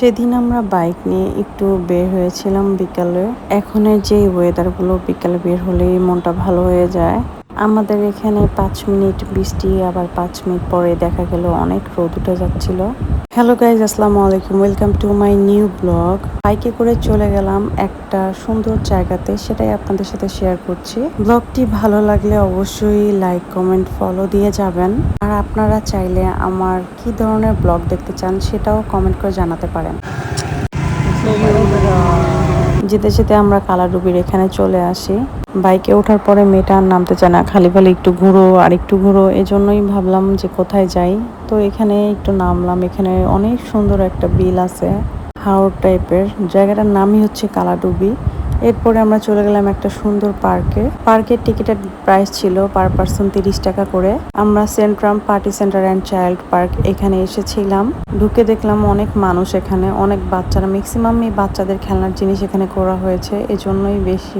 সেদিন আমরা বাইক নিয়ে একটু বের হয়েছিলাম বিকালে। এখনের যে ওয়েদারগুলো বিকালে বের হলেই মনটা ভালো হয়ে যায়। আমাদের এখানে 5 মিনিট বৃষ্টি, আবার 5 মিনিট পরে দেখা গেল অনেক রোদ উঠে যাচ্ছিল। হ্যালো গাইজ, আসসালামু আলাইকুম, welcome to my new blog. বাইকে করে চলে গেলাম একটা সুন্দর জায়গাতে, সেটাই আপনাদের সাথে শেয়ার করছি। ব্লগটি ভালো লাগলে অবশ্যই লাইক, কমেন্ট, ফলো দিয়ে যাবেন। আর আপনারা চাইলে আমার কি ধরনের ব্লগ দেখতে চান সেটাও কমেন্ট করে জানাতে পারেন। যেতে যেতে আমরা কালাডুবির এখানে চলে আসি। বাইকে ওঠার পরে মেয়েটা আর নামতে চায় না, খালি একটু ঘুরো আর একটু ঘুরো। এজন্যই ভাবলাম যে কোথায় যাই, তো এখানে একটু নামলাম। এখানে অনেক সুন্দর একটা বিল আছে, হাওর টাইপের। জায়গাটার নামই হচ্ছে কালাডুবি। এরপরে আমরা চলে গেলাম একটা সুন্দর পার্কে। পার্কের টিকিটের প্রাইস ছিল পার পার্সন 30 টাকা করে। আমরা Centrum party centre and child park এখানে এসেছিলাম। ঢুকে দেখলাম অনেক মানুষ, এখানে অনেক বাচ্চারা, ম্যাক্সিমাম এই বাচ্চাদের খেলনার জিনিস এখানে করা হয়েছে। এজন্যই বেশি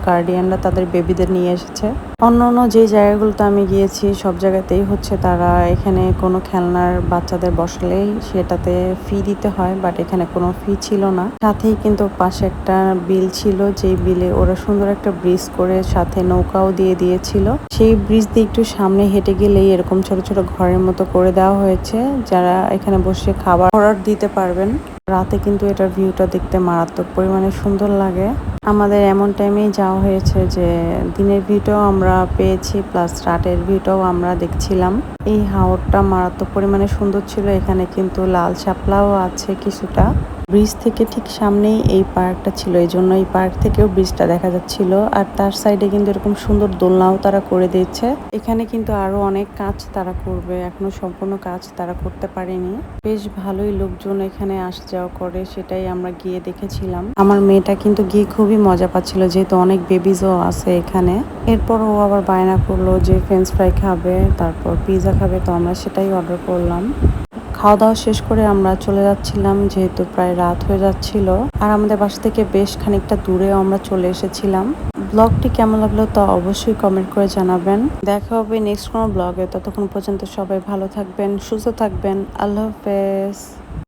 গার্ডিয়ানরা তাদের বেবিদের নিয়ে এসেছে। অন্য যে জায়গাগুলোতে আমি গিয়েছি সব জায়গাতেই হচ্ছে তারা এখানে কোনো খেলনার বাচ্চাদের বসালেই সেটাতে ফি দিতে হয়, বাট এখানে কোনো ফি ছিল না। সাথেই কিন্তু পাশে একটা বিল ছিল, যেই বিলে ওরা সুন্দর একটা ব্রিজ করে সাথে নৌকাও দিয়ে দিয়েছিল। সেই ব্রিজ দিয়ে একটু সামনে হেঁটে গেলেই এরকম ছোট ছোট ঘরের মতো করে দেওয়া হয়েছে, যারা এখানে বসে খাবার অর্ডার দিতে পারবেন। রাতে কিন্তু এটার ভিউটা দেখতে মারাত্মক পরিমাণে সুন্দর লাগে। আমাদের এমন টাইমেই যাওয়া হয়েছে যে দিনের ভিউটাও আমরা পেয়েছি, প্লাস রাতের ভিউটাও আমরা দেখছিলাম। এই হাওরটা মারাত্মক পরিমাণে সুন্দর ছিল। এখানে কিন্তু লাল শাপলাও আছে কিছুটা। ব্রিজ থেকে ঠিক সামনেই এই পার্কটা ছিল, এই জন্য এই পার্ক থেকেও ব্রিজটা দেখা যাচ্ছিল। আর তার সাইডে কিন্তু এরকম সুন্দর দোলনাও তারা করে দিয়েছে। এখানে কিন্তু আরো অনেক কাজ তারা করবে, এখনো সম্পূর্ণ কাজ তারা করতে পারেনি। বেশ ভালোই লোকজন এখানে আসা যাওয়া করে, সেটাই আমরা গিয়ে দেখেছিলাম। আমার মেয়েটা কিন্তু গিয়ে খুবই মজা পাচ্ছিল, যেহেতু অনেক বেবিজও আছে এখানে। এরপর ও আবার বায়না করলো যে ফ্রেঞ্চ ফ্রাই খাবে, তারপর পিৎজা খাবে, তো আমরা সেটাই অর্ডার করলাম। খাওয়া দাওয়া শেষ করে আমরা চলে যাচ্ছিলাম, যেহেতু প্রায় রাত হয়ে যাচ্ছিল। আর আমাদের বাসা থেকে বেশ খানিকটা দূরেও আমরা চলে এসেছিলাম। ব্লগটি কেমন লাগলো তা অবশ্যই কমেন্ট করে জানাবেন। দেখা হবে নেক্সট কোনো ব্লগে। ততক্ষণ পর্যন্ত সবাই ভালো থাকবেন, সুস্থ থাকবেন। আল্লাহ হাফেজ।